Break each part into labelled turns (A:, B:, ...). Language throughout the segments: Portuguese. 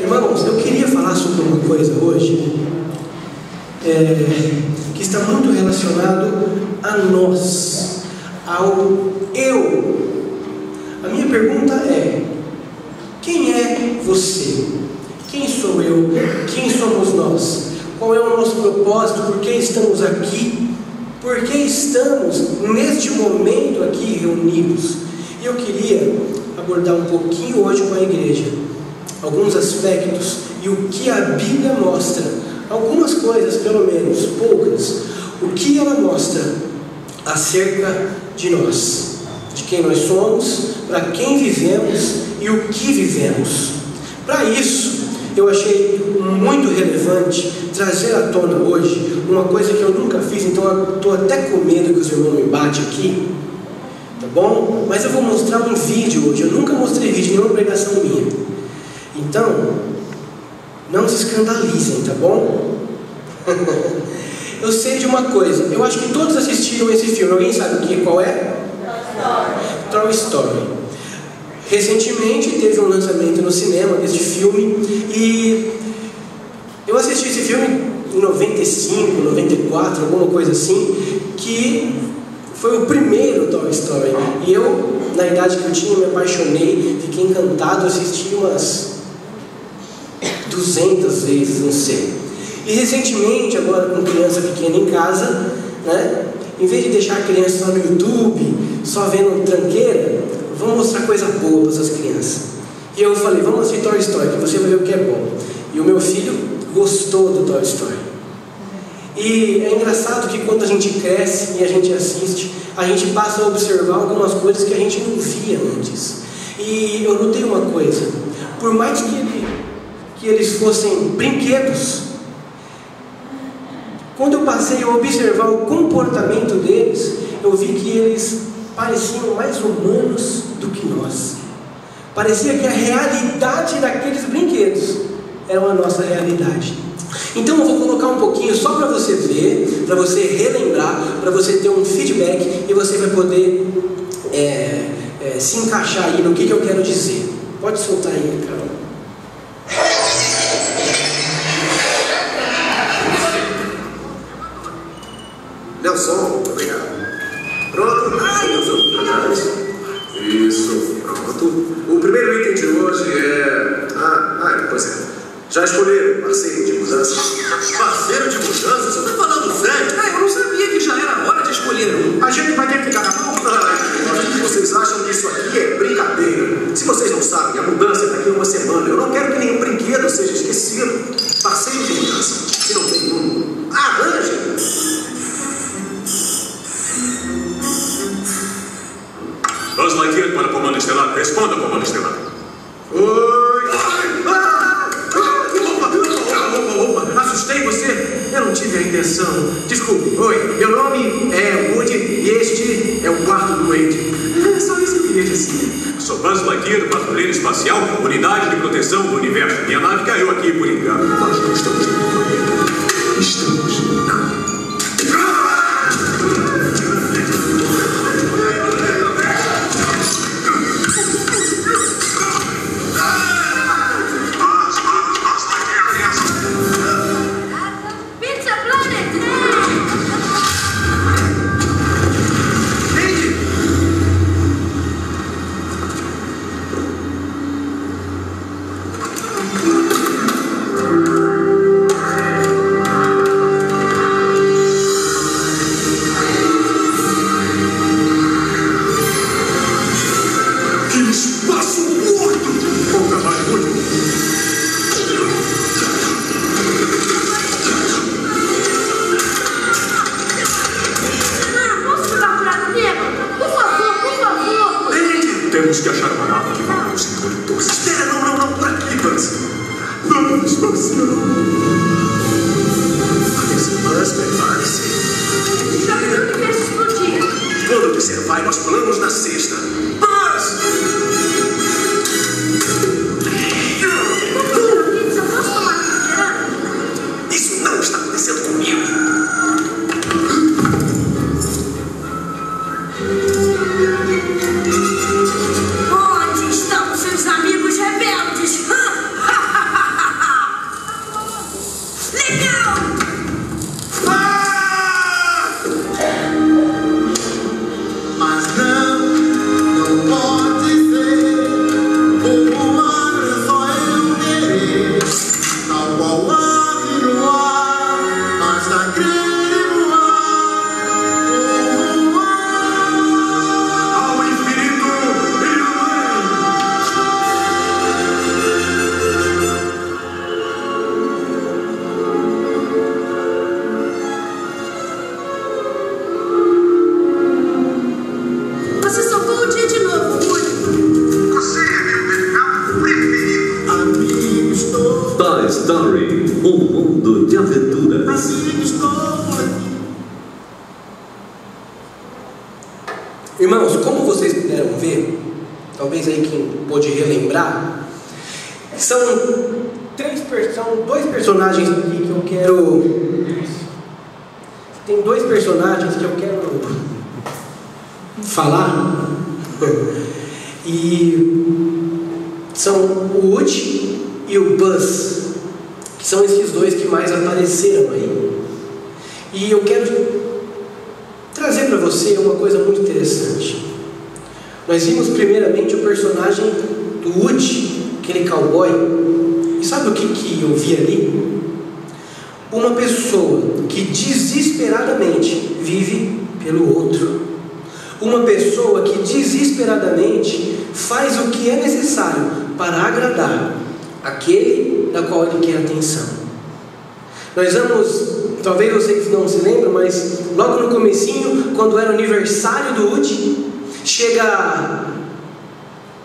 A: Irmãos, eu queria falar sobre uma coisa hoje que está muito relacionado a nós, ao eu. A minha pergunta é: quem é você? Quem sou eu? Quem somos nós? Qual é o nosso propósito? Por que estamos aqui? Por que estamos neste momento aqui reunidos? E eu queria abordar um pouquinho hoje com a igreja alguns aspectos e o que a Bíblia mostra, algumas coisas, pelo menos, poucas, o que ela mostra acerca de nós, de quem nós somos, para quem vivemos e o que vivemos. Para isso, eu achei muito relevante trazer à tona hoje uma coisa que eu nunca fiz, então eu estou até com medo que os irmãos me batem aqui, tá bom? Mas eu vou mostrar um vídeo hoje. Eu nunca mostrei vídeo em nenhuma pregação minha. Então, não se escandalizem, tá bom? Eu sei de uma coisa, eu acho que todos assistiram esse filme. Alguém sabe qual é? Toy Story. Recentemente teve um lançamento no cinema deste filme e eu assisti esse filme em 95, 94, alguma coisa assim, que foi o primeiro Toy Story. E eu, na idade que eu tinha, me apaixonei, fiquei encantado, assisti umas 200 vezes, não sei. E recentemente, agora com criança pequena em casa, né, em vez de deixar a criança só no YouTube, só vendo tranqueira, vamos mostrar coisa boa para essas crianças. E eu falei, vamos assistir Toy Story, que você vai ver o que é bom. E o meu filho gostou do Toy Story. E é engraçado que quando a gente cresce e a gente assiste, a gente passa a observar algumas coisas que a gente não via antes. E eu notei uma coisa: por mais que eles fossem brinquedos, quando eu passei a observar o comportamento deles, eu vi que eles pareciam mais humanos do que nós. Parecia que a realidade daqueles brinquedos era a nossa realidade. Então eu vou colocar um pouquinho só para você ver, para você relembrar, para você ter um feedback e você vai poder se encaixar aí no que eu quero dizer. Pode soltar aí, Carol.
B: Nelson, obrigado. Pronto? Ai, Nelson. Isso, pronto. O primeiro item de hoje é... pois é. Já escolheram parceiro de mudança?
C: Parceiro de mudança? Você está falando sério? Eu não sabia que já era hora de escolher um.
B: A gente vai ter que ficar na mão? Vocês acham que isso aqui é brincadeira? Se vocês não sabem, a mudança é daqui a uma semana. Eu não quero que nenhum brinquedo seja esquecido. Parceiro de mudança. Se não tem um, arranje.
D: Buzz Lightyear para o Comando Estelar. Responda, Comando Estelar.
B: Oi!
C: Assustei você? Eu não tive a intenção. Desculpe. Oi, meu nome é Woody e este é o quarto do Wade. É só isso que eu queria dizer.
D: Sou Buzz Lightyear, patrulheiro espacial, unidade de proteção do universo. Minha nave caiu aqui por engano.
B: Nós não estamos no planeta. Estamos na...
D: Temos que achar uma nave que vá ao setor doce.
B: Espera, não, por aqui, Buzz. Nave espacial. Esse Buzz prepare-se.
E: Já pensou que fez explodir?
B: Quando eu disser vai, nós pulamos na cesta. Buzz!
E: Pizza, posso tomar refrigerante?
B: Isso não está acontecendo comigo.
E: Onde estão seus amigos rebeldes?
F: Story, um mundo de aventuras.
C: Assim estou por aqui.
A: Irmãos, como vocês puderam ver, talvez aí quem pôde relembrar, são dois personagens aqui que eu quero... Tem dois personagens que eu quero falar. E são o Woody e o Buzz, que são esses dois que mais apareceram aí. E eu quero trazer para você uma coisa muito interessante. Nós vimos primeiramente o personagem do Woody, aquele cowboy. E sabe o que eu vi ali? Uma pessoa que desesperadamente vive pelo outro. Uma pessoa que desesperadamente faz o que é necessário para agradar aquele da qual ele quer atenção. Nós vamos, talvez vocês não se lembram, mas logo no comecinho, quando era o aniversário do Woody, chega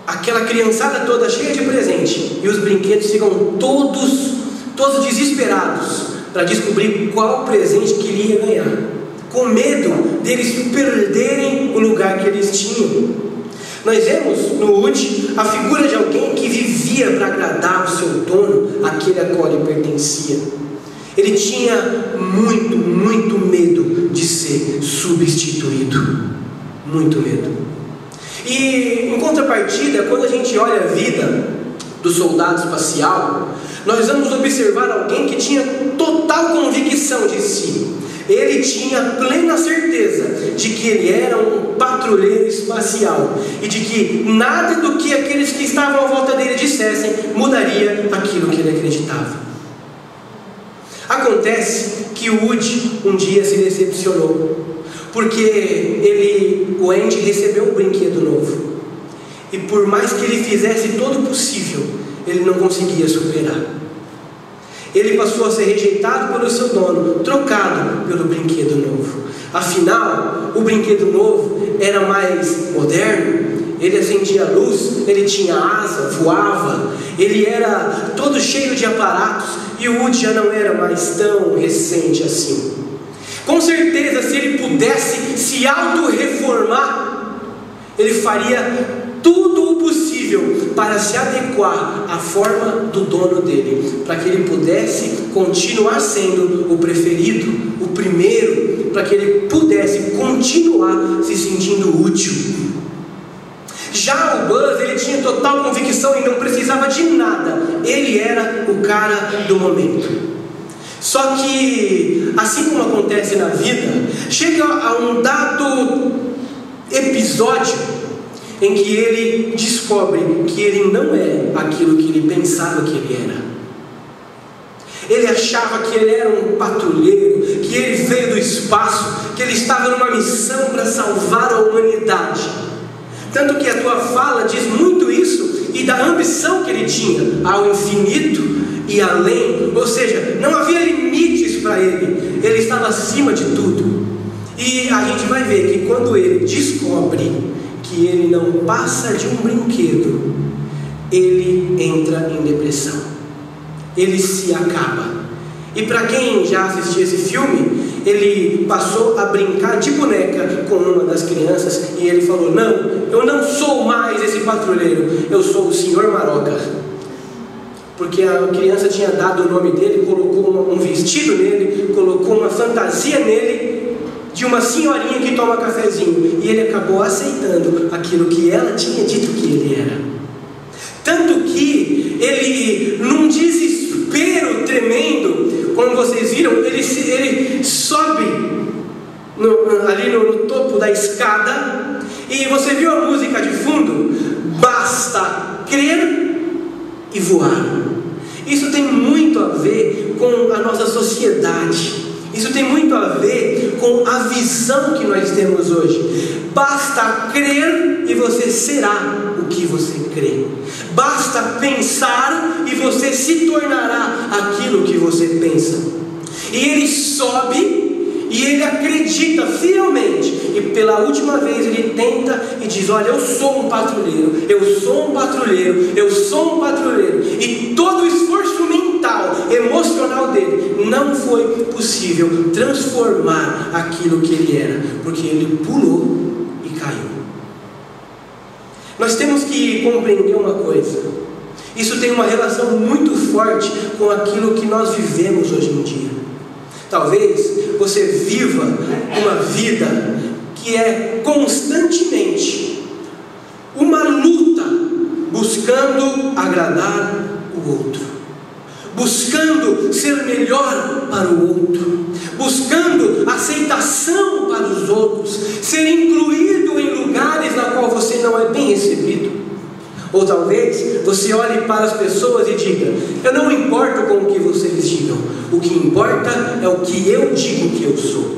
A: aquela criançada toda cheia de presente e os brinquedos ficam todos desesperados para descobrir qual presente que ele ia ganhar, com medo deles perderem o lugar que eles tinham. Nós vemos no Woody a figura de alguém que vivia para agradar o seu dono, aquele a qual ele pertencia. Ele tinha muito, muito medo de ser substituído. Muito medo. E em contrapartida, quando a gente olha a vida do soldado espacial, nós vamos observar alguém que tinha total convicção de si. Ele tinha plena certeza de que ele era um patrulheiro espacial e de que nada do que aqueles que estavam à volta dele dissessem mudaria aquilo que ele acreditava. Acontece que o Woody um dia se decepcionou, porque o Andy recebeu um brinquedo novo, e por mais que ele fizesse todo o possível, ele não conseguia superar. Ele passou a ser rejeitado pelo seu dono, trocado pelo brinquedo novo. Afinal, o brinquedo novo era mais moderno, ele acendia a luz, ele tinha asa, voava, ele era todo cheio de aparatos, e o Woody já não era mais tão recente assim. Com certeza, se ele pudesse se auto-reformar, ele faria tudo o possível para se adequar à forma do dono dele, para que ele pudesse continuar sendo o preferido, o primeiro, para que ele pudesse continuar se sentindo útil. Já o Buzz, ele tinha total convicção e não precisava de nada, ele era o cara do momento. Só que, assim como acontece na vida, chega a um dado episódio em que ele descobre que ele não é aquilo que ele pensava que ele era. Ele achava que ele era um patrulheiro, que ele veio do espaço, que ele estava numa missão para salvar a humanidade. Tanto que a tua fala diz muito isso, e da ambição que ele tinha ao infinito e além, ou seja, não havia limites para ele, ele estava acima de tudo. E a gente vai ver que quando ele descobre que ele não passa de um brinquedo, ele entra em depressão, ele se acaba. E para quem já assistiu esse filme, ele passou a brincar de boneca com uma das crianças e ele falou: não, eu não sou mais esse patrulheiro, eu sou o Senhor Maroca. Porque a criança tinha dado o nome dele, colocou um vestido nele, colocou uma fantasia nele de uma senhorinha que toma cafezinho, e ele acabou aceitando aquilo que ela tinha dito que ele era. Tanto que ele, num desespero tremendo, como vocês viram, ele sobe ali no topo da escada, e você viu a música de fundo? Basta crer e voar. Isso tem muito a ver com a nossa sociedade. Isso tem muito a ver com a visão que nós temos hoje. Basta crer e você será o que você crê. Basta pensar e você se tornará aquilo que você pensa. E ele sobe e ele acredita fielmente. E pela última vez ele tenta e diz: olha, eu sou um patrulheiro, eu sou um patrulheiro, eu sou um patrulheiro. E todo o esforço mental foi possível transformar aquilo que ele era, porque ele pulou e caiu. Nós temos que compreender uma coisa: isso tem uma relação muito forte com aquilo que nós vivemos hoje em dia. Talvez você viva uma vida que é constantemente uma luta buscando agradar o outro, buscando ser melhor para o outro, buscando aceitação para os outros, ser incluído em lugares na qual você não é bem recebido. Ou talvez você olhe para as pessoas e diga: eu não me importo com o que vocês digam, o que importa é o que eu digo que eu sou,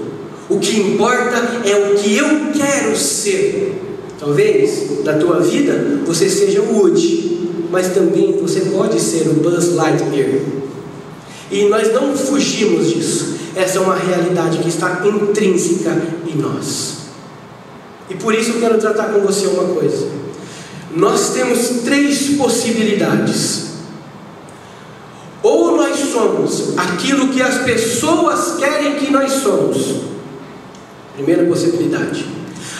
A: o que importa é o que eu quero ser. Talvez na tua vida você seja o Woody, mas também você pode ser o Buzz Lightyear. E nós não fugimos disso. Essa é uma realidade que está intrínseca em nós. E por isso eu quero tratar com você uma coisa. Nós temos 3 possibilidades. Ou nós somos aquilo que as pessoas querem que nós somos. Primeira possibilidade.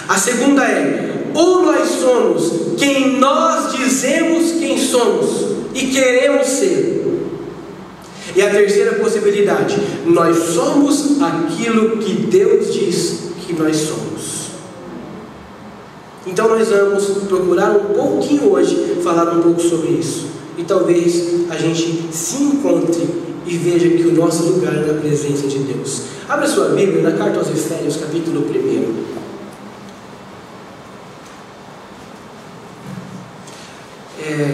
A: A segunda é: ou nós somos quem nós dizemos quem somos e queremos ser. E a terceira possibilidade: nós somos aquilo que Deus diz que nós somos. Então nós vamos procurar um pouquinho hoje falar um pouco sobre isso. E talvez a gente se encontre e veja que o nosso lugar é na presença de Deus. Abra sua Bíblia na carta aos Efésios, capítulo 1.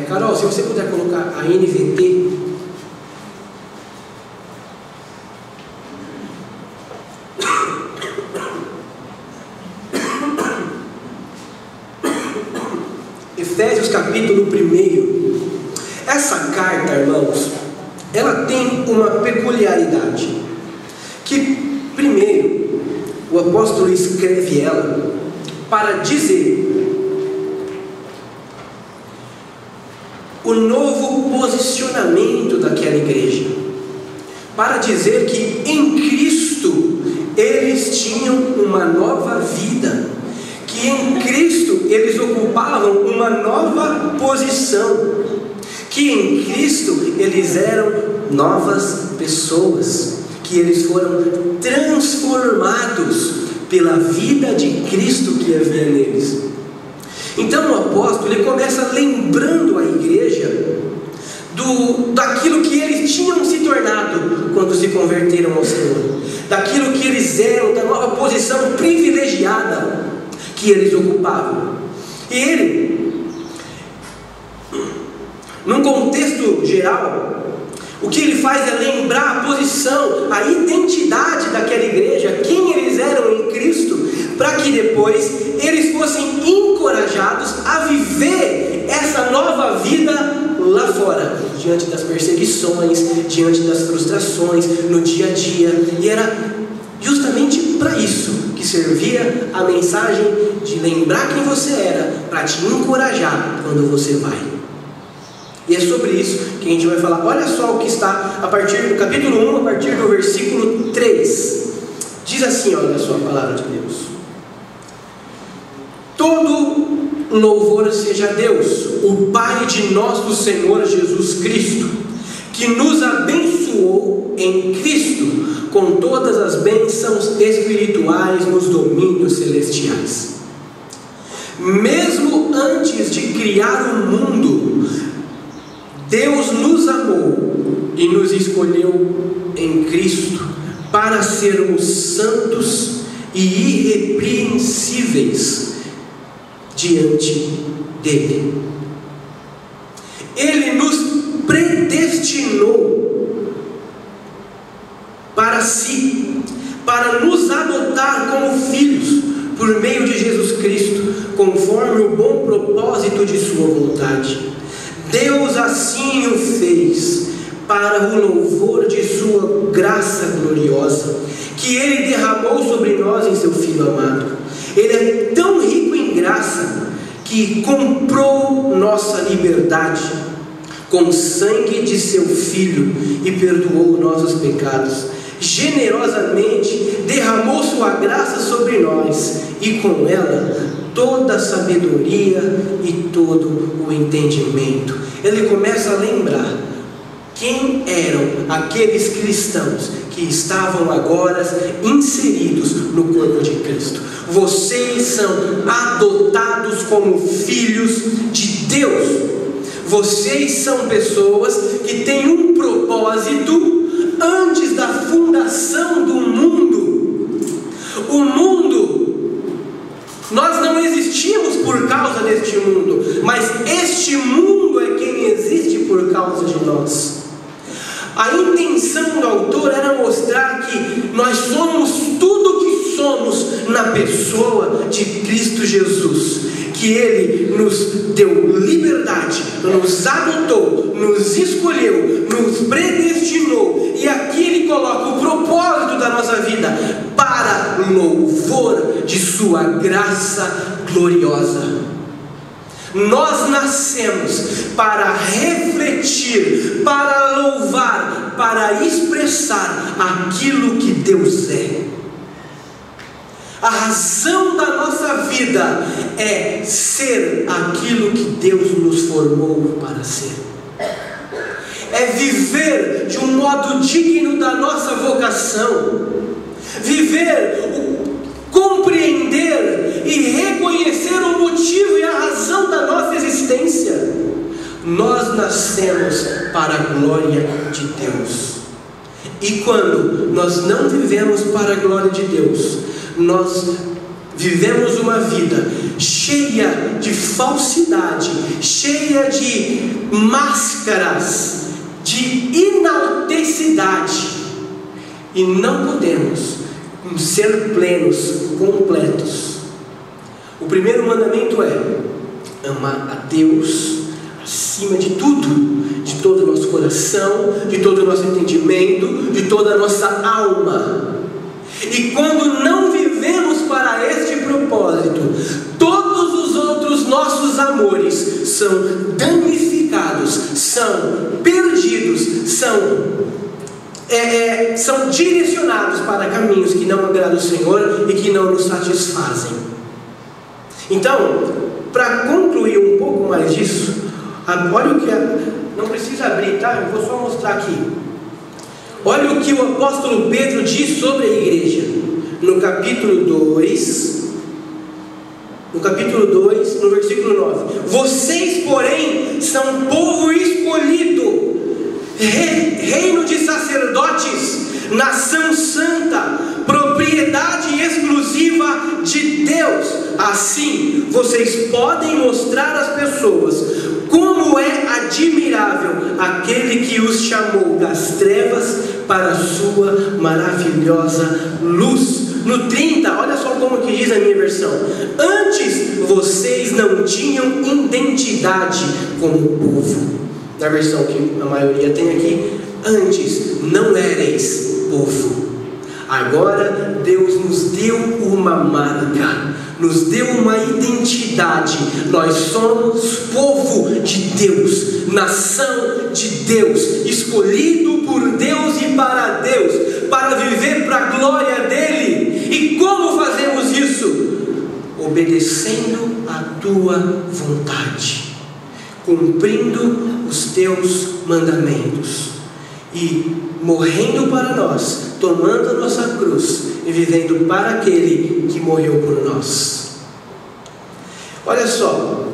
A: Carol, se você puder colocar a NVT. Efésios capítulo 1. Essa carta, irmãos, ela tem uma peculiaridade. Que primeiro o apóstolo escreve ela para dizer o novo posicionamento daquela igreja, para dizer que em Cristo eles tinham uma nova vida, que em Cristo eles ocupavam uma nova posição, que em Cristo eles eram novas pessoas, que eles foram transformados pela vida de Cristo que havia neles. Então o apóstolo ele começa lembrando a igreja daquilo que eles tinham se tornado quando se converteram ao Senhor, daquilo que eles eram, da nova posição privilegiada que eles ocupavam. E ele, num contexto geral, o que ele faz é lembrar a posição, a identidade daquela igreja, quem eles eram em Cristo, para que depois eles fossem encorajados a viver essa nova vida lá fora, diante das perseguições, diante das frustrações, no dia a dia. E era justamente para isso que servia a mensagem de lembrar quem você era, para te encorajar quando você vai. E é sobre isso que a gente vai falar. Olha só o que está a partir do capítulo 1, a partir do versículo 3. Diz assim, olha só a palavra de Deus: todo louvor seja a Deus, o Pai de nosso Senhor Jesus Cristo, que nos abençoou em Cristo com todas as bênçãos espirituais nos domínios celestiais. Mesmo antes de criar o mundo, Deus nos amou e nos escolheu em Cristo para sermos santos e irrepreensíveis diante dele. Ele nos predestinou para si, para nos adotar como filhos por meio de Jesus Cristo, conforme o bom propósito de sua vontade. Deus assim o fez para o louvor de sua graça gloriosa, que Ele derramou sobre nós em seu Filho amado. Ele é tão rico em graça que comprou nossa liberdade com o sangue de seu Filho e perdoou nossos pecados. generosamente derramou sua graça sobre nós, e com ela toda a sabedoria e todo o entendimento. Ele começa a lembrar quem eram aqueles cristãos que estavam agora inseridos no corpo de Cristo. Vocês são adotados como filhos de Deus. Vocês são pessoas que têm um propósito antes da fundação do mundo. O mundo, nós não existimos por causa deste mundo, mas este mundo é quem existe por causa de nós. A intenção do autor era mostrar que nós somos tudo que somos na pessoa de Cristo Jesus, que Ele nos deu liberdade, nos adotou, nos escolheu, nos predestinou, e aqui Ele coloca o propósito da nossa vida para louvor de sua graça gloriosa. Nós nascemos para refletir, para louvar, para expressar aquilo que Deus é. A razão da nossa vida é ser aquilo que Deus nos formou para ser. É viver de um modo digno da nossa vocação. Compreender e reconhecer o motivo e a razão da nossa existência. Nós nascemos para a glória de Deus. E quando nós não vivemos para a glória de Deus, nós vivemos uma vida cheia de falsidade, cheia de máscaras, de inaltecidade, e não podemos ser plenos, completos. O primeiro mandamento é amar a Deus acima de tudo, de todo o nosso coração, de todo o nosso entendimento, de toda a nossa alma. E quando não vivemos para este propósito, todos os outros nossos amores são danificados, são perdidos, são direcionados para caminhos que não agradam o Senhor e que não nos satisfazem. Então, para concluir um pouco mais disso, olha o que não precisa abrir, tá? Eu vou só mostrar aqui. Olha o que o apóstolo Pedro diz sobre a igreja no capítulo 2, no versículo 9. Vocês, porém, são povo escolhido, reino de sacerdotes, nação santa, propriedade exclusiva de Deus. Assim, vocês podem mostrar às pessoas como é admirável aquele que os chamou das trevas para a sua maravilhosa luz. No 30, olha só como que diz a minha versão: antes vocês não tinham identidade como povo. Na versão que a maioria tem aqui, antes não éreis povo. Agora Deus nos deu uma marca, nos deu uma identidade. Nós somos povo de Deus, nação de Deus, escolhido por Deus e para Deus, para viver para a glória dEle. E como fazemos isso? Obedecendo a tua vontade, cumprindo os teus mandamentos e morrendo para nós, tomando a nossa cruz e vivendo para aquele que morreu por nós. Olha só,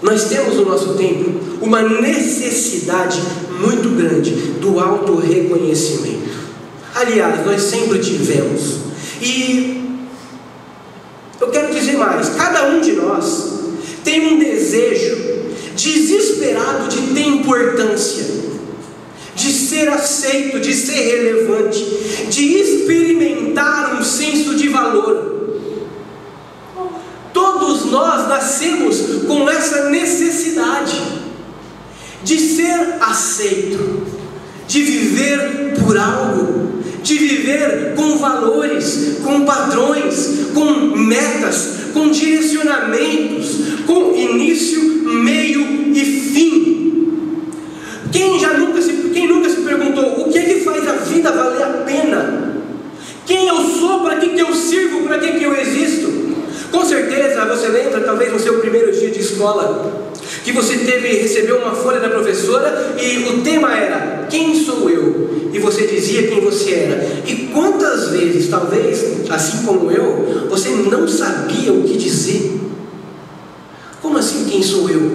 A: nós temos no nosso tempo uma necessidade muito grande do autorreconhecimento. Aliás, nós sempre tivemos. E eu quero dizer mais: cada um de nós tem um desejo desesperado de ter importância, de ser aceito, de ser relevante, de experimentar um senso de valor. Todos nós nascemos com essa necessidade de ser aceito, de viver por algo, de viver com valores, com padrões, com metas, com direcionamentos, com início, meio e fim. Quem nunca se perguntou o que é que faz a vida valer a pena? escola, que você recebeu uma folha da professora e o tema era: quem sou eu? E você dizia quem você era. E quantas vezes, talvez, assim como eu, você não sabia o que dizer? Como assim, quem sou eu?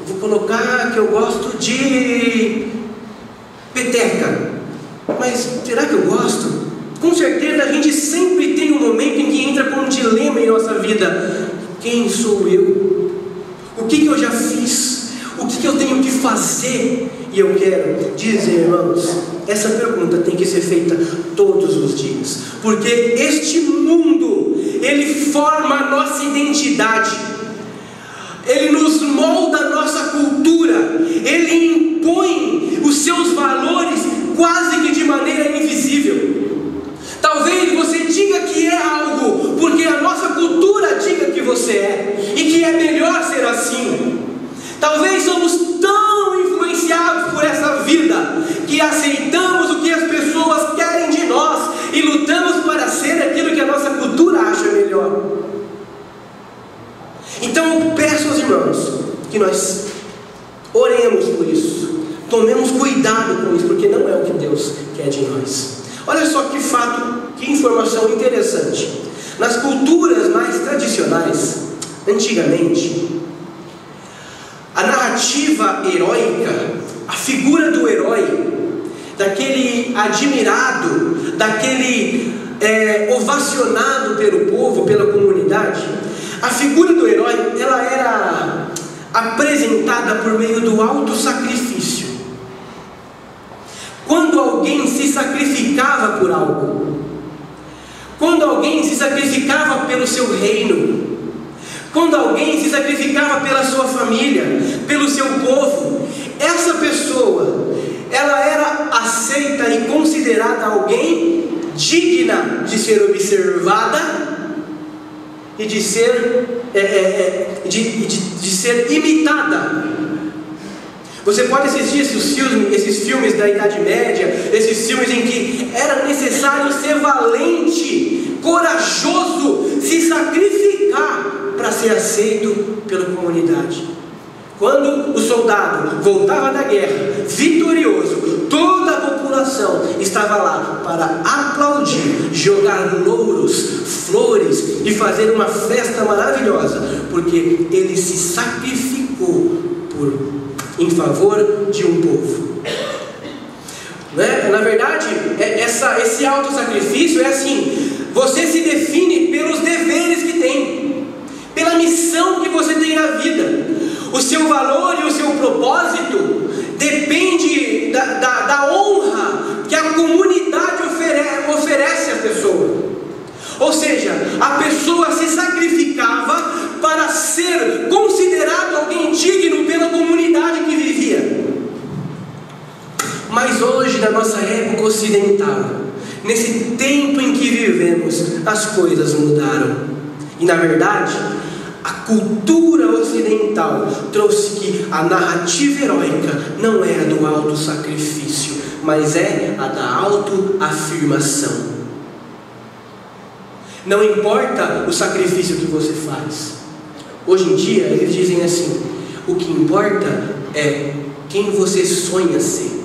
A: Vou colocar que eu gosto de peteca. Mas será que eu gosto? Com certeza a gente sempre tem um momento em que entra com um dilema em nossa vida. Quem sou eu? O que eu já fiz? O que eu tenho que fazer? E eu quero dizer, irmãos, essa pergunta tem que ser feita todos os dias, porque este mundo, ele forma a nossa identidade, ele nos molda a nossa cultura, ele impõe os seus valores quase que de maneira invisível. Talvez você diga que é algo porque a nossa cultura diga que você é, e que é melhor ser assim. Talvez somos tão influenciados por essa vida que aceitamos o que as pessoas querem de nós e lutamos para ser aquilo que a nossa cultura acha melhor. Então eu peço aos irmãos que nós oremos por isso, tomemos cuidado com isso, porque não é o que Deus quer de nós. Olha só que fato, que informação interessante. Nas culturas mais tradicionais, antigamente, a narrativa heróica, a figura do herói, daquele admirado, daquele ovacionado pelo povo, pela comunidade, a figura do herói, ela era apresentada por meio do auto-sacrifício. Quando alguém se sacrificava por algo, quando alguém se sacrificava pelo seu reino, quando alguém se sacrificava pela sua família, pelo seu povo, essa pessoa, ela era aceita e considerada alguém digna de ser observada e de ser imitada. Você pode assistir esses filmes da Idade Média, esses filmes em que era necessário ser valente, corajoso, se sacrificar para ser aceito pela comunidade. Quando o soldado voltava da guerra, vitorioso, toda a população estava lá para aplaudir, jogar louros, flores e fazer uma festa maravilhosa, porque ele se sacrificou em favor de um povo. Na verdade, esse auto-sacrifício é assim: você se define pelos deveres que tem, pela missão que você tem na vida. O seu valor e o seu propósito depende da honra que a comunidade oferece à pessoa. Ou seja, a pessoa se sacrificava para ser considerado alguém digno pela comunidade que vivia. Mas hoje, na nossa época ocidental, nesse tempo em que vivemos, as coisas mudaram. E na verdade, a cultura ocidental trouxe que a narrativa heróica não é a do auto-sacrifício, mas é a da autoafirmação. Não importa o sacrifício que você faz. Hoje em dia, eles dizem assim: o que importa é quem você sonha ser.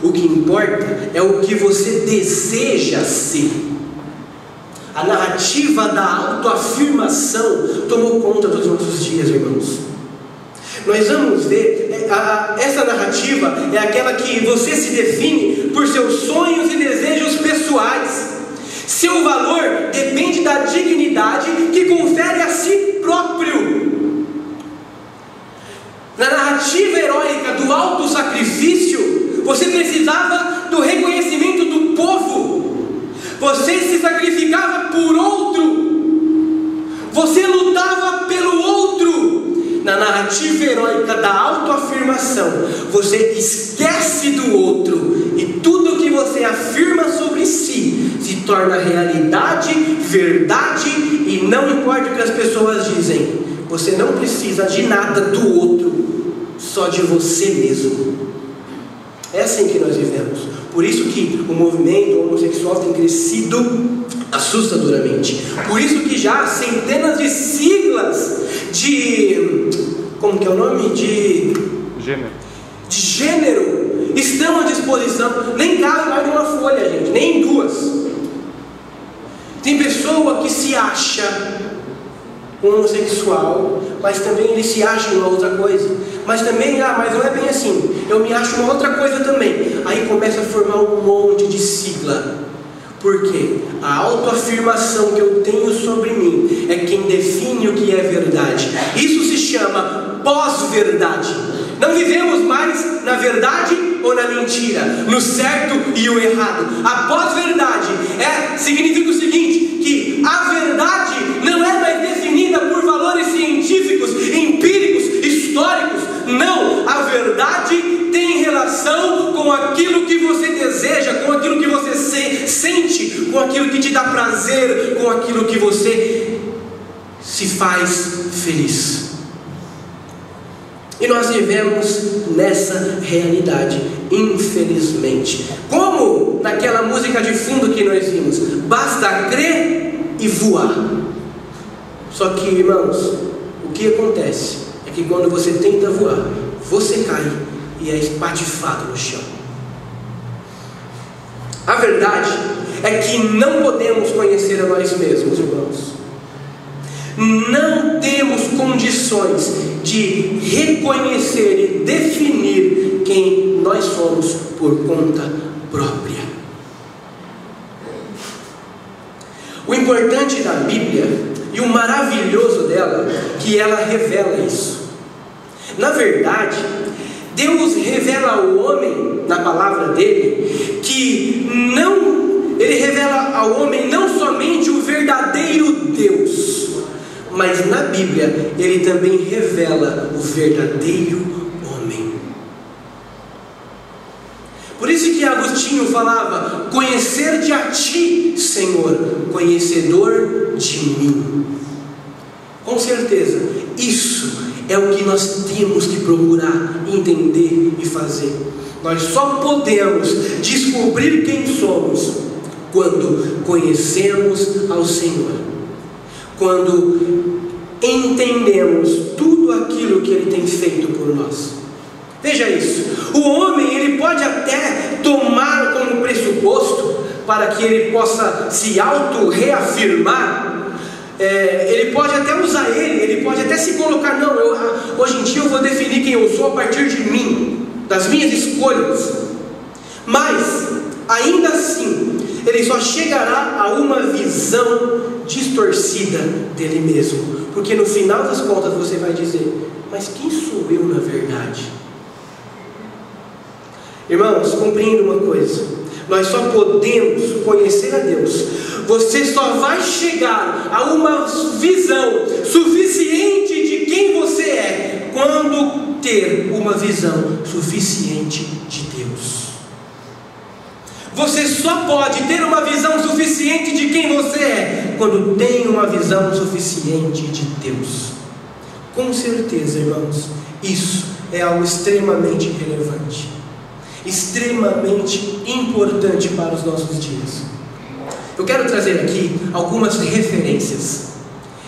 A: O que importa é o que você deseja ser. A narrativa da autoafirmação tomou conta dos nossos dias, irmãos. Nós vamos ver, essa narrativa é aquela que você se define por seus sonhos e desejos pessoais. Seu valor depende da dignidade que confere a si próprio. Na narrativa heróica do auto-sacrifício, você precisava do reconhecimento do povo. Você se sacrificava por outro. Você lutava pelo outro. Na narrativa heróica da autoafirmação, você esquece do outro e tudo que você afirma sobre si se torna realidade, verdade, e não importa o que as pessoas dizem, você não precisa de nada do outro, só de você mesmo. É assim que nós vivemos. Por isso que o movimento homossexual tem crescido assustadoramente. Por isso que já há centenas de siglas de... como que é o nome? De gênero estão à disposição. Nem cabe mais de uma folha, gente, nem duas. Tem pessoa que se acha homossexual, mas também ele se acha uma outra coisa. Mas também, mas não é bem assim, eu me acho uma outra coisa também. Aí começa a formar um monte de sigla. Por quê? A autoafirmação que eu tenho sobre mim é quem define o que é verdade. Isso se chama pós-verdade. Não vivemos mais na verdade ou na mentira, no certo e o errado. A pós-verdade significa o seguinte, que a verdade não é mais definida por valores científicos, empíricos, históricos. Não, a verdade tem relação com aquilo que você deseja, com aquilo que você sente, com aquilo que te dá prazer, com aquilo que você se faz feliz. E nós vivemos nessa realidade, infelizmente. Como naquela música de fundo que nós vimos, basta crer e voar. Só que, irmãos, o que acontece é que quando você tenta voar, você cai e é espatifado no chão. A verdade é que não podemos conhecer a nós mesmos, irmãos. Não temos condições de reconhecer e definir quem nós somos por conta própria. O importante da Bíblia e o maravilhoso dela, que ela revela isso. Na verdade, Deus revela ao homem, na palavra dele, ele revela ao homem não somente o verdadeiro Deus, mas na Bíblia ele também revela o verdadeiro homem. Por isso que Agostinho falava: conhecer-te a ti, Senhor, conhecedor de mim. Com certeza, isso é o que nós temos que procurar entender e fazer. Nós só podemos descobrir quem somos quando conhecemos ao Senhor, quando entendemos tudo aquilo que Ele tem feito por nós. Veja isso, o homem ele pode até tomar como pressuposto para que ele possa se auto-reafirmar, ele pode até usar ele pode até se colocar, não, hoje em dia eu vou definir quem eu sou a partir de mim, das minhas escolhas, mas ainda assim ele só chegará a uma visão distorcida dele mesmo, porque no final das contas você vai dizer: mas quem sou eu na verdade? Irmãos, compreenda uma coisa: nós só podemos conhecer a Deus, você só vai chegar a uma visão suficiente de quem você é quando ter uma visão suficiente de Deus. Você só pode ter uma visão suficiente de quem você é quando tem uma visão suficiente de Deus. Com certeza, irmãos, isso é algo extremamente relevante, extremamente importante para os nossos dias. Eu quero trazer aqui algumas referências,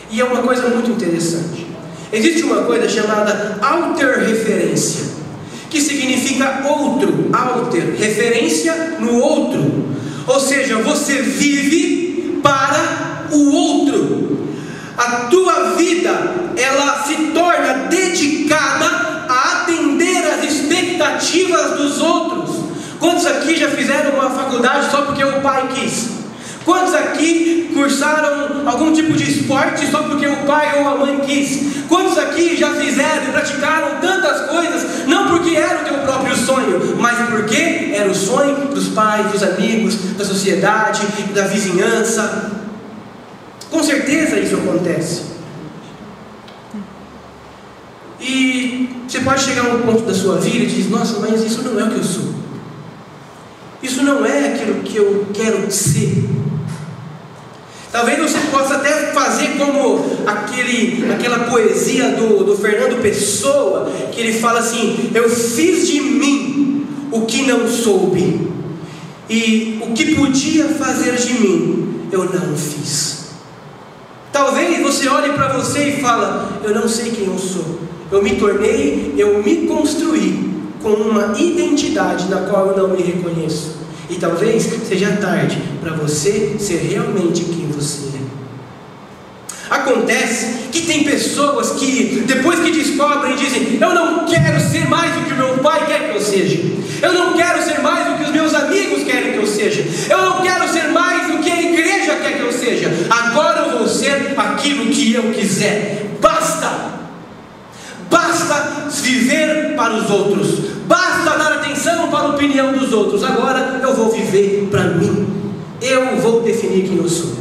A: e é uma coisa muito interessante. Existe uma coisa chamada alter-referência, que significa outro, alter, referência no outro, ou seja, você vive para o outro. A tua vida, ela se torna dedicada a atender às expectativas dos outros. Quantos aqui já fizeram uma faculdade só porque o pai quis? Quantos aqui cursaram algum tipo de esporte só porque o pai ou a mãe quis? Quantos aqui já fizeram e praticaram tantas coisas, não porque era o teu próprio sonho, mas porque era o sonho dos pais, dos amigos, da sociedade, da vizinhança? Com certeza isso acontece. E você pode chegar a um ponto da sua vida e dizer: nossa, mas isso não é o que eu sou, isso não é aquilo que eu quero ser. Talvez você possa até fazer como aquela poesia do Fernando Pessoa, que ele fala assim: eu fiz de mim o que não soube, e o que podia fazer de mim eu não fiz. Talvez você olhe para você e fala: eu não sei quem eu sou. Eu me construí com uma identidade na qual eu não me reconheço. E talvez seja tarde para você ser realmente quem você é. Acontece que tem pessoas que, depois que descobrem, dizem: eu não quero ser mais do que o meu pai quer que eu seja. Eu não quero ser mais do que os meus amigos querem que eu seja. Eu não quero ser mais do que a igreja quer que eu seja. Agora eu vou ser aquilo que eu quiser. Basta! Basta viver para os outros. Basta dar atenção para a opinião dos outros. Agora eu vou viver para mim. Eu vou definir quem eu sou.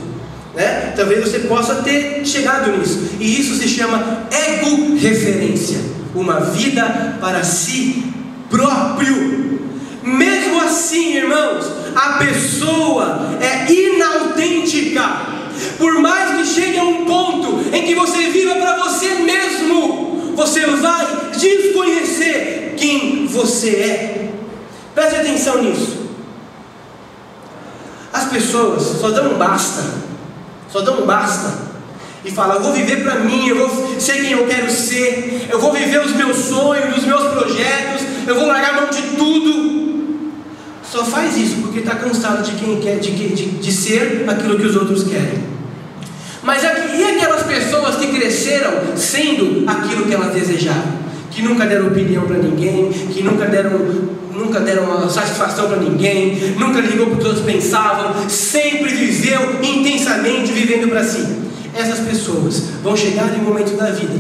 A: Né? Talvez você possa ter chegado nisso. E isso se chama ego-referência. Uma vida para si próprio. Mesmo assim, irmãos, a pessoa é inautêntica. Por mais que chegue a um ponto em que você viva para você mesmo, você vai desconhecer quem você é. Preste atenção nisso. As pessoas só dão um basta e falam: eu vou viver para mim, eu vou ser quem eu quero ser, eu vou viver os meus sonhos, os meus projetos, eu vou largar mão de tudo. Só faz isso porque está cansado de quem quer, de ser aquilo que os outros querem. Mas e aquelas pessoas que cresceram sendo aquilo que elas desejavam, que nunca deram opinião para ninguém, que nunca deram uma satisfação para ninguém, nunca ligou para o que todos pensavam, sempre viveu intensamente vivendo para si? Essas pessoas vão chegar em um momento da vida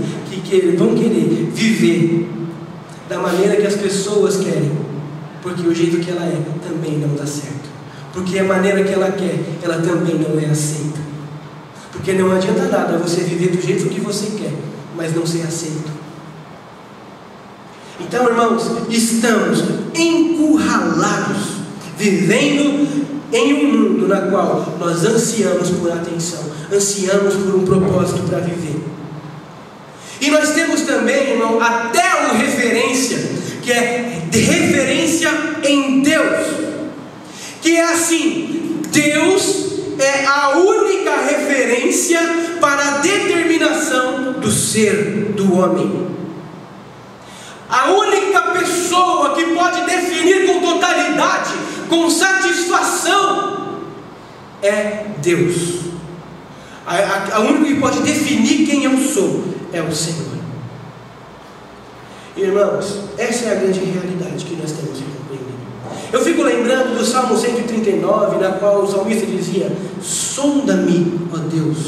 A: que vão querer viver da maneira que as pessoas querem, porque o jeito que ela é também não dá certo, porque a maneira que ela quer, ela também não é aceita. Porque não adianta nada você viver do jeito que você quer, mas não ser aceito. Então, irmãos, estamos encurralados, vivendo em um mundo na qual nós ansiamos por atenção, ansiamos por um propósito para viver. E nós temos também, irmão, até o referência, que é referência em Deus, que é assim: Deus é a única referência para a determinação do ser do homem. A única pessoa que pode definir com totalidade, com satisfação, é Deus. A única que pode definir quem eu sou é o Senhor. Irmãos, essa é a grande realidade que nós temos que compreender. Eu fico lembrando do Salmo 139, na qual o salmista dizia: sonda-me, ó Deus,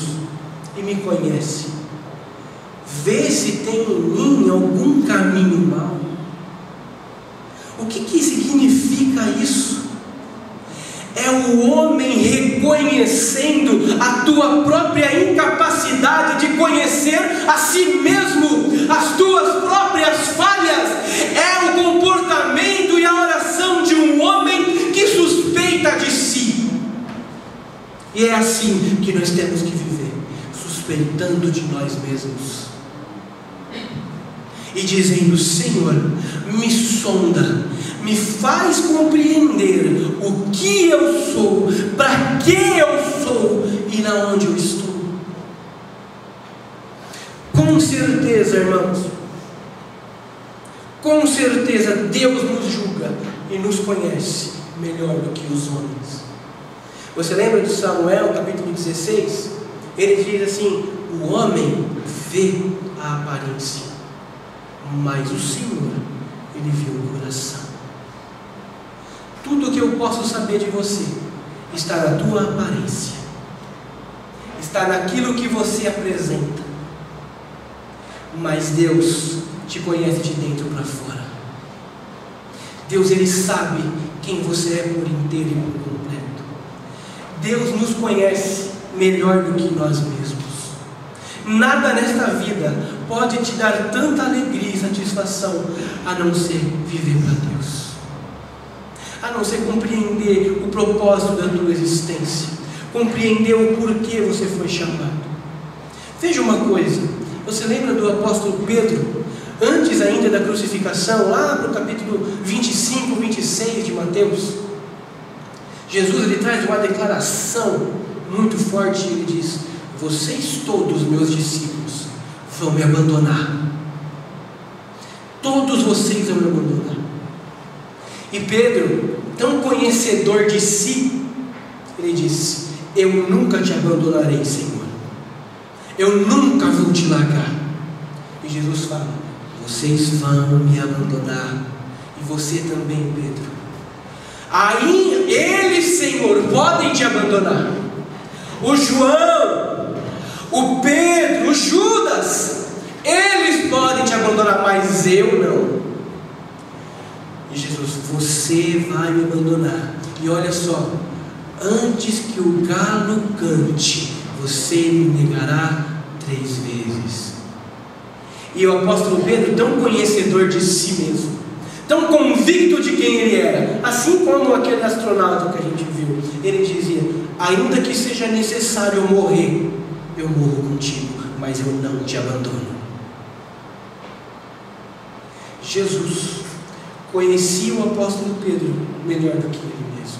A: e me conhece. Vê se tem em mim algum caminho mau. O que significa isso? É o homem reconhecendo a tua própria incapacidade de conhecer a si mesmo, as tuas próprias falhas. É o comportamento e a oração de um homem que suspeita de si. E é assim que nós temos que viver, suspeitando de nós mesmos e dizendo: Senhor, me sonda, me faz compreender o que eu sou, para que eu sou e na onde eu estou. Com certeza, irmãos, com certeza Deus nos julga e nos conhece melhor do que os homens. Você lembra de Samuel, capítulo 16? Ele diz assim: o homem vê a aparência, mas o Senhor, Ele viu o coração. Tudo o que eu posso saber de você está na tua aparência, está naquilo que você apresenta, mas Deus te conhece de dentro para fora. Deus, Ele sabe quem você é por inteiro e por completo. Deus nos conhece melhor do que nós mesmos. Nada nesta vida pode te dar tanta alegria e satisfação a não ser viver para Deus, a não ser compreender o propósito da tua existência, compreender o porquê você foi chamado. Veja uma coisa, você lembra do apóstolo Pedro, antes ainda da crucificação, lá no capítulo 25, 26 de Mateus? Jesus, ele traz uma declaração muito forte, ele diz: vocês todos, meus discípulos, vão me abandonar. Todos vocês vão me abandonar. E Pedro, tão conhecedor de si, ele disse: eu nunca te abandonarei, Senhor. Eu nunca vou te largar. E Jesus fala: vocês vão me abandonar. E você também, Pedro. Aí eles, Senhor, podem te abandonar. O João, o Pedro, o Judas, eles podem te abandonar, mas eu não. E Jesus: você vai me abandonar. E olha só: antes que o galo cante, você me negará 3 vezes. E o apóstolo Pedro, tão conhecedor de si mesmo, tão convicto de quem ele era, assim como aquele astronauta que a gente viu, ele dizia: ainda que seja necessário eu morrer, eu morro contigo, mas eu não te abandono. Jesus conhecia o apóstolo Pedro melhor do que ele mesmo.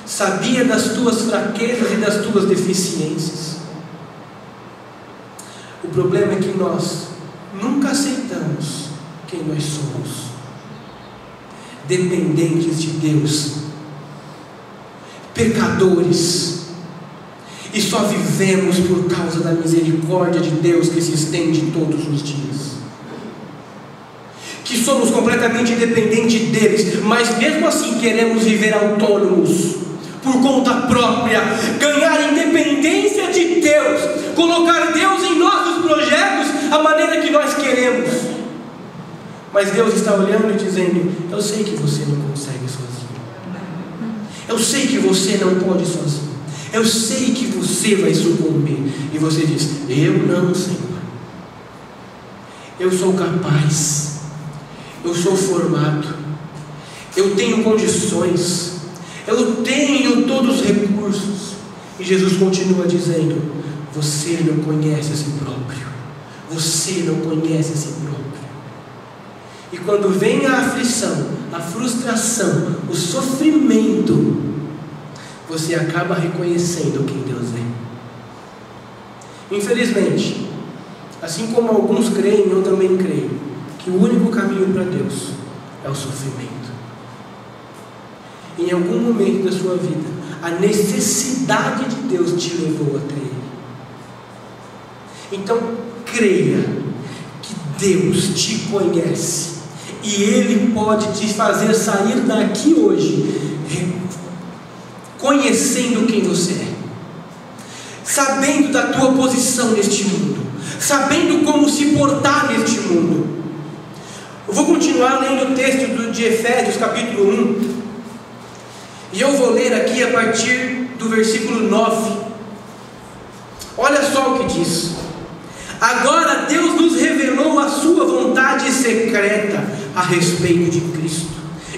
A: Sabia das tuas fraquezas e das tuas deficiências. O problema é que nós nunca aceitamos quem nós somos, dependentes de Deus, pecadores, e só vivemos por causa da misericórdia de Deus que se estende todos os dias, que somos completamente dependentes deles, mas mesmo assim queremos viver autônomos, por conta própria, ganhar independência de Deus, colocar Deus em nossos projetos a maneira que nós queremos. Mas Deus está olhando e dizendo: eu sei que você não consegue sozinho, eu sei que você não pode sozinho, eu sei que você vai sucumbir. E você diz: eu não, Senhor, eu sou capaz, eu sou formado, eu tenho condições, eu tenho todos os recursos. E Jesus continua dizendo: você não conhece a si próprio, você não conhece a si próprio. E quando vem a aflição, a frustração, o sofrimento, você acaba reconhecendo quem Deus é. Infelizmente, assim como alguns creem, eu também creio que o único caminho para Deus é o sofrimento. Em algum momento da sua vida, a necessidade de Deus te levou até Ele. Então, creia que Deus te conhece e Ele pode te fazer sair daqui hoje conhecendo quem você é, sabendo da tua posição neste mundo, sabendo como se portar neste mundo. Eu vou continuar lendo o texto de Efésios capítulo 1, e eu vou ler aqui a partir do versículo 9. Olha só o que diz: agora Deus nos revelou a sua vontade secreta a respeito de Cristo,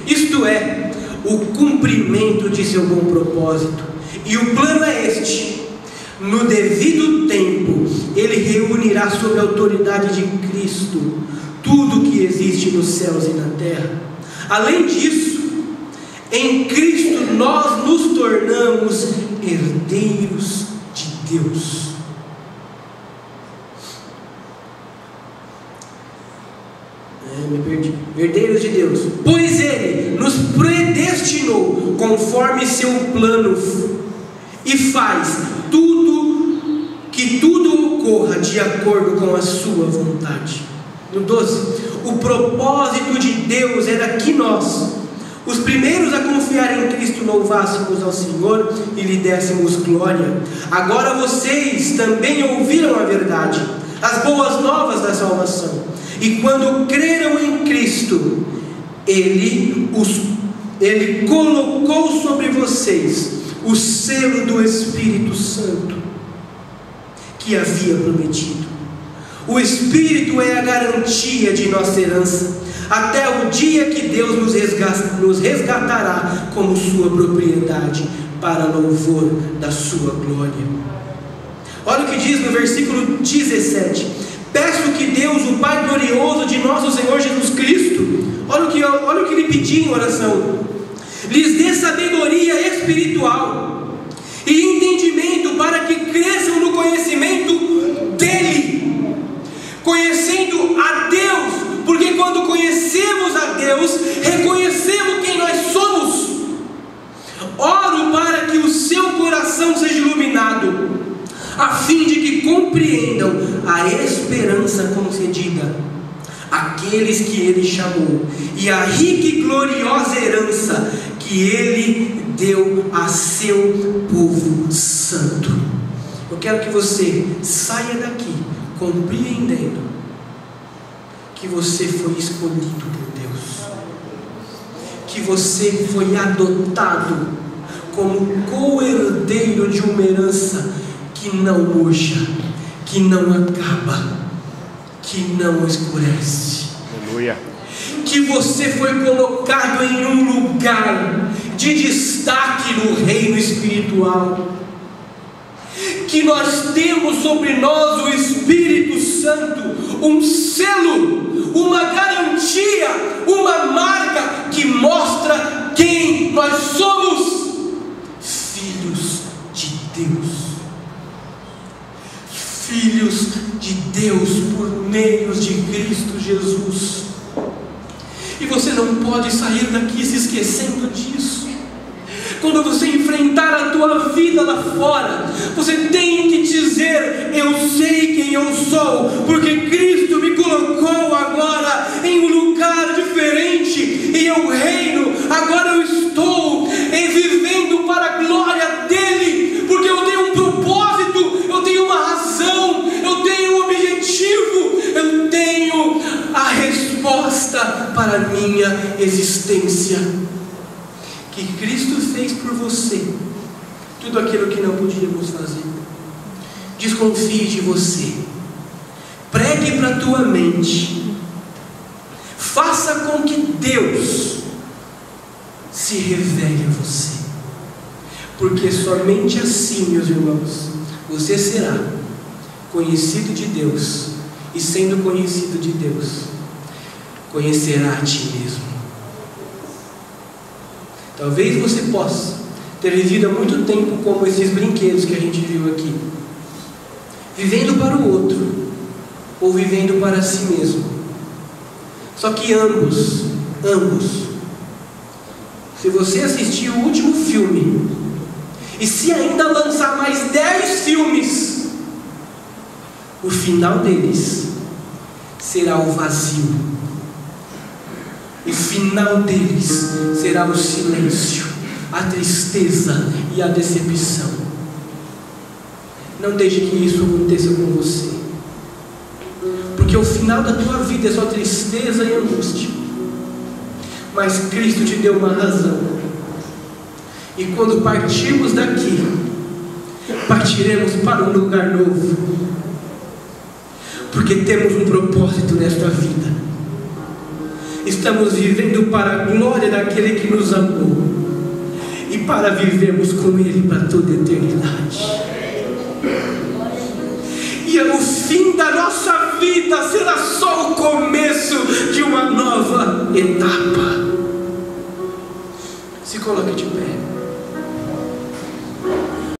A: isto é, o cumprimento de seu bom propósito. E o plano é este: no devido tempo Ele reunirá sob a autoridade de Cristo tudo que existe nos céus e na terra. Além disso, em Cristo nós nos tornamos herdeiros de Deus. Me perdi. Herdeiros de Deus, pois Ele nos predestinou conforme seu plano e faz que tudo ocorra de acordo com a sua vontade. No 12, o propósito de Deus era que nós, os primeiros a confiar em Cristo, louvássemos ao Senhor e lhe dessemos glória. Agora vocês também ouviram a verdade, as boas novas da salvação, e quando creram em Cristo, Ele colocou sobre vocês o selo do Espírito Santo que havia prometido. O Espírito é a garantia de nossa herança, até o dia que Deus nos resgatará como sua propriedade, para louvor da sua glória. Olha o que diz no versículo 17: peço que Deus, o Pai glorioso de nosso Senhor Jesus Cristo, olha o que ele pediu em oração, lhes dê sabedoria espiritual e entendimento para que cresçam no conhecimento dele, conhecendo a Deus, porque quando conhecemos a Deus, reconhecemos quem nós somos. Oro para que o seu coração seja iluminado, a fim de que compreendam a esperança concedida àqueles que ele chamou, e a rica e gloriosa herança que ele deu a seu povo santo. Eu quero que você saia daqui compreendendo que você foi escolhido por Deus, que você foi adotado como co-herdeiro de uma herança que não murcha, que não acaba, que não escurece.
G: Aleluia.
A: Que você foi colocado em um lugar de destaque no reino espiritual, que nós temos sobre nós o Espírito Santo, um selo, uma garantia, uma marca que mostra quem nós somos: filhos de Deus. Filhos de Deus por meio de Cristo Jesus. E você não pode sair daqui se esquecendo disso. Quando você enfrentar a tua vida lá fora, você tem que dizer: eu sei quem eu sou, porque Cristo me colocou agora em um lugar diferente, e eu reino. Agora eu estou vivendo para a glória dele, porque eu tenho um propósito, eu tenho uma razão, eu tenho um objetivo, eu tenho a resposta para a minha existência. Que Cristo fez por você tudo aquilo que não podíamos fazer. Desconfie de você, pregue para a tua mente, faça com que Deus se revele a você, porque somente assim, meus irmãos, você será conhecido de Deus, e sendo conhecido de Deus, conhecerá a ti mesmo. Talvez você possa ter vivido há muito tempo como esses brinquedos que a gente viu aqui, vivendo para o outro, ou vivendo para si mesmo. Só que ambos, se você assistir o último filme, e se ainda lançar mais 10 filmes, o final deles será o vazio. O final deles será o silêncio, a tristeza e a decepção. Não deixe que isso aconteça com você, porque o final da tua vida é só tristeza e angústia. Mas Cristo te deu uma razão, e quando partirmos daqui, partiremos para um lugar novo, porque temos um propósito nesta vida. Estamos vivendo para a glória daquele que nos amou, e para vivermos com Ele para toda a eternidade. E o fim da nossa vida será só o começo de uma nova etapa.